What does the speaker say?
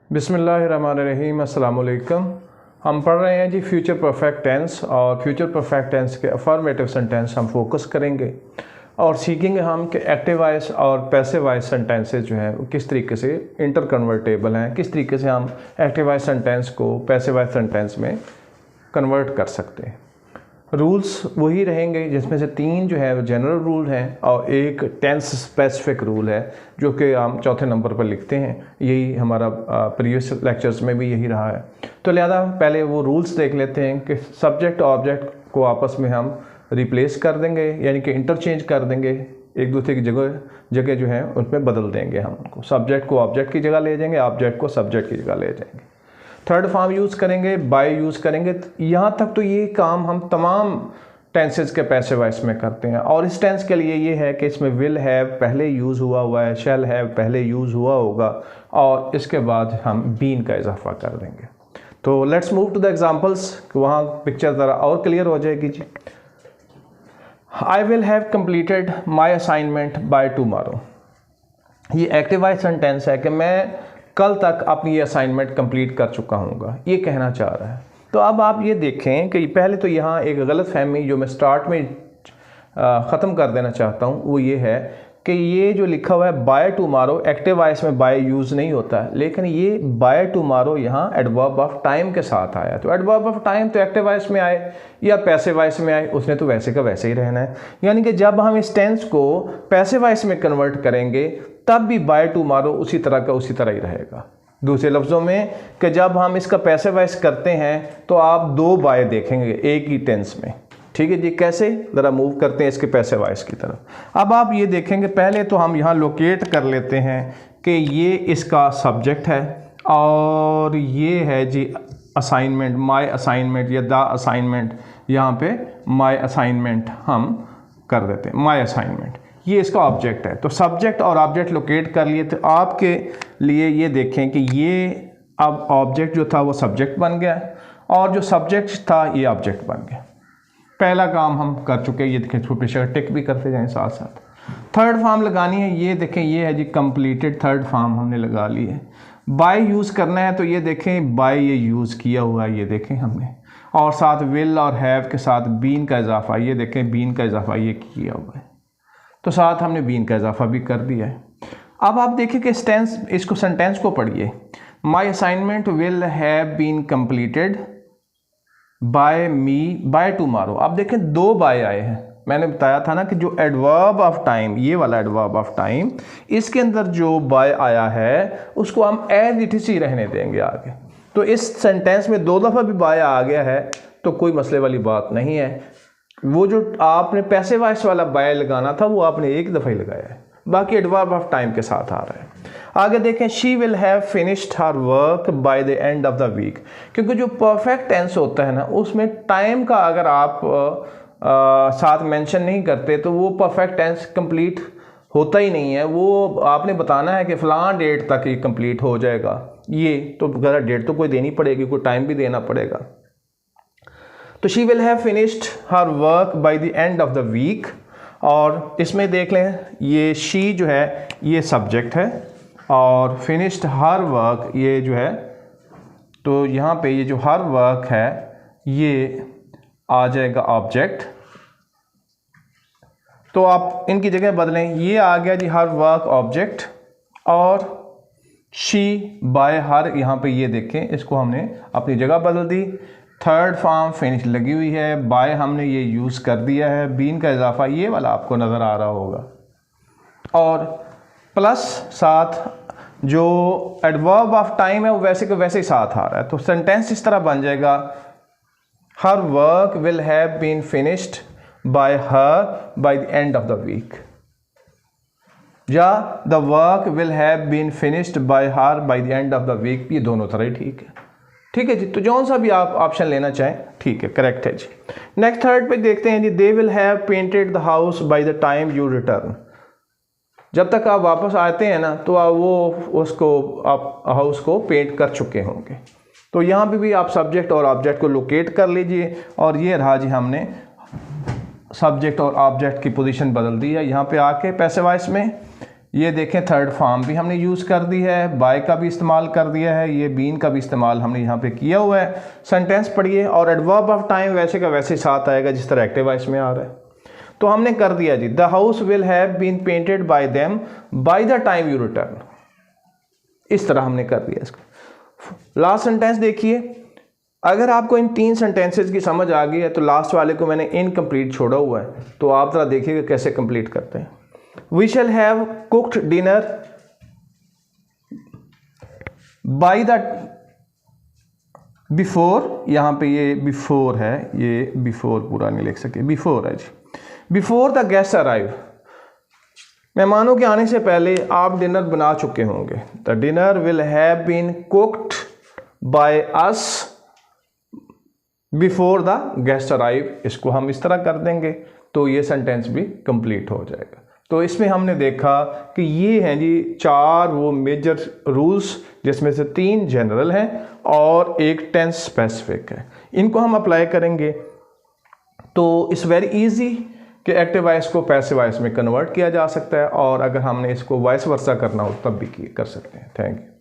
बिस्मिल्लाहिर्रहमानिर्रहीम, अस्सलाम वालेकुम। हम पढ़ रहे हैं जी फ्यूचर परफेक्ट टेंस, और फ्यूचर परफेक्ट टेंस के अफर्मेटिव सेंटेंस हम फोकस करेंगे और सीखेंगे हम कि एक्टिव वॉइस और पैसिव वॉइस सेंटेंसेस जो हैं वो किस तरीके से इंटर कन्वर्टेबल हैं, किस तरीके से हम एक्टिव वॉइस सेंटेंस को पैसिव वॉइस सेंटेंस में कन्वर्ट कर सकते हैं। रूल्स वही रहेंगे जिसमें से 3 जो है वो जनरल रूल हैं और एक टेंस स्पेसिफिक रूल है जो कि हम चौथे नंबर पर लिखते हैं। यही हमारा प्रीवियस लेक्चर्स में भी यही रहा है। तो लिहाजा पहले वो रूल्स देख लेते हैं कि सब्जेक्ट और ऑब्जेक्ट को आपस में हम रिप्लेस कर देंगे, यानी कि इंटरचेंज कर देंगे, एक दूसरे की जगह जो है उनमें बदल देंगे। हम उनको सब्जेक्ट को ऑब्जेक्ट की जगह ले जाएंगे, ऑब्जेक्ट को सब्जेक्ट की जगह ले जाएंगे। थर्ड फॉर्म यूज़ करेंगे, बाय यूज़ करेंगे। यहाँ तक तो ये काम हम तमाम टेंसेस के पैसिव वॉइस में करते हैं और इस टेंस के लिए ये है कि इसमें विल हैव पहले यूज़ हुआ है, शैल हैव पहले यूज़ हुआ होगा और इसके बाद हम बीन का इजाफा कर देंगे। तो let's move to the examples, वहाँ पिक्चर ज़रा और क्लियर हो जाएगी जी। I will have completed my assignment by tomorrow. ये एक्टिव वॉइस सेंटेंस है कि मैं कल तक अपनी ये असाइनमेंट कंप्लीट कर चुका हूँगा, ये कहना चाह रहा है। तो अब आप ये देखें कि पहले तो यहाँ एक गलत फहमी जो मैं स्टार्ट में ख़त्म कर देना चाहता हूँ वो ये है कि ये जो लिखा हुआ है बाय टुमारो, एक्टिव वॉइस में बाय यूज़ नहीं होता है, लेकिन ये बाय टुमारो यहाँ एडवर्ब ऑफ टाइम के साथ आया। तो एडवर्ब ऑफ टाइम तो एक्टिव वॉइस में आए या पैसिव वॉइस में आए, उसने तो वैसे का वैसे ही रहना है। यानी कि जब हम इस टेंस को पैसिव वॉइस में कन्वर्ट करेंगे तब भी बाय टुमारो उसी तरह का उसी तरह ही रहेगा। दूसरे लफ्ज़ों में कि जब हम इसका पैसिव वॉइस करते हैं तो आप 2 बाय देखेंगे एक ही टेंस में। ठीक है जी, कैसे ज़रा मूव करते हैं इसके पैसिव वॉइस की तरफ। अब आप ये देखेंगे, पहले तो हम यहाँ लोकेट कर लेते हैं कि ये इसका सब्जेक्ट है और ये है जी असाइनमेंट, माय असाइनमेंट या द असाइनमेंट। यहाँ पे माय असाइनमेंट हम कर देते हैं, माय असाइनमेंट ये इसका ऑब्जेक्ट है। तो सब्जेक्ट और ऑब्जेक्ट लोकेट कर लिए। तो आपके लिए ये देखें कि ये अब ऑब्जेक्ट जो था वो सब्जेक्ट बन गया और जो सब्जेक्ट था ये ऑब्जेक्ट बन गया। पहला काम हम कर चुके हैं, ये देखें छोटे से टिक भी करते जाएं साथ साथ। थर्ड फॉर्म लगानी है, ये देखें ये है जी कंप्लीटेड, थर्ड फॉर्म हमने लगा ली है। बाय यूज़ करना है तो ये देखें बाय ये यूज़ किया हुआ है, ये देखें हमने, और साथ विल और हैव के साथ बीन का इजाफा, ये देखें बीन का इजाफा ये किया हुआ है, तो साथ हमने बीन का इजाफा भी कर दिया है। अब आप देखिए कि इसको सेंटेंस को पढ़िए। My assignment will have been completed by me by tomorrow. आप देखें 2 बाय आए हैं। मैंने बताया था ना कि जो एडवर्ब ऑफ टाइम, ये वाला एडवर्ब ऑफ टाइम, इसके अंदर जो बाय आया है उसको हम एज इट इज ही रहने देंगे आगे। तो इस सेंटेंस में 2 दफ़ा भी बाय आ गया है तो कोई मसले वाली बात नहीं है। वो जो आपने पैसिव वॉइस वाला बाय लगाना था वो आपने एक दफ़ा ही लगाया है, बाकी एडवर्ब ऑफ टाइम के साथ आ रहा है। आगे देखें, she will have finished her work by the end of the week. क्योंकि जो परफेक्ट टेंस होता है ना उसमें टाइम का अगर आप साथ मेंशन नहीं करते तो वो परफेक्ट टेंस कंप्लीट होता ही नहीं है। वो आपने बताना है कि फ़लाँ डेट तक ये कंप्लीट हो जाएगा, ये तो गलत डेट तो कोई देनी पड़ेगी, कोई टाइम भी देना पड़ेगा। तो she will have finished her work by the end of the week, और इसमें देख लें ये शी जो है ये सब्जेक्ट है और फिनिश्ड हर वर्क ये जो है, तो यहाँ पे ये जो हर वर्क है ये आ जाएगा ऑब्जेक्ट। तो आप इनकी जगह बदलें, ये आ गया जी हर वर्क ऑब्जेक्ट और शी बाय हर, यहाँ पे ये देखें इसको हमने अपनी जगह बदल दी। थर्ड फॉर्म फिनिश लगी हुई है, बाय हमने ये यूज़ कर दिया है, बीन का इजाफा ये वाला आपको नज़र आ रहा होगा, और प्लस साथ जो एडवर्ब ऑफ टाइम है वो वैसे के वैसे ही साथ आ रहा है। तो सेंटेंस इस तरह बन जाएगा, हर work will have been finished by her by the end of the week, या the work will have been finished by her by the end of the week. ये दोनों तरह ही ठीक है। ठीक है जी, तो जौन सा भी आप ऑप्शन लेना चाहें ठीक है, करेक्ट है जी। नेक्स्ट थर्ड पे देखते हैं जी, they will have painted the house by the time you return. जब तक आप वापस आते हैं ना तो आप हाउस को पेंट कर चुके होंगे। तो यहाँ पे भी आप सब्जेक्ट और ऑब्जेक्ट को लोकेट कर लीजिए, और ये रहा जी हमने सब्जेक्ट और ऑब्जेक्ट की पोजीशन बदल दी है। यहाँ पे आके पैसिव वॉइस में ये देखें थर्ड फॉर्म भी हमने यूज़ कर दी है, बाय का भी इस्तेमाल कर दिया है, ये बीन का भी इस्तेमाल हमने यहाँ पे किया हुआ है। सेंटेंस पढ़िए और एडवर्ब ऑफ टाइम वैसे का वैसे साथ आएगा जिस तरह एक्टिव वॉइस में आ रहा है। तो हमने कर दिया जी, the house will have been painted by them by the time you return. इस तरह हमने कर दिया इसको। लास्ट सेंटेंस देखिए, अगर आपको इन 3 सेंटेंसेस की समझ आ गई है तो लास्ट वाले को मैंने इनकम्प्लीट छोड़ा हुआ है, तो आप जरा देखिएगा कैसे कंप्लीट करते हैं। We shall have cooked dinner by the before, यहां पे ये बिफोर है, ये बिफोर पूरा नहीं लिख सके, बिफोर है जी, बिफोर द गेस्ट अराइव। मेहमानों के आने से पहले आप डिनर बना चुके होंगे। The dinner will have been cooked by us before the guest arrive. इसको हम इस तरह कर देंगे तो ये सेंटेंस भी कंप्लीट हो जाएगा। तो इसमें हमने देखा कि ये हैं जी 4 वो मेजर रूल्स, जिसमें से 3 जनरल हैं और एक टेंस स्पेसिफिक है। इनको हम अप्लाई करेंगे तो इट्स वेरी इजी कि एक्टिव वॉइस को पैसिव वॉइस में कन्वर्ट किया जा सकता है, और अगर हमने इसको वॉइस वर्सा करना हो तब भी कर सकते हैं। Thank you.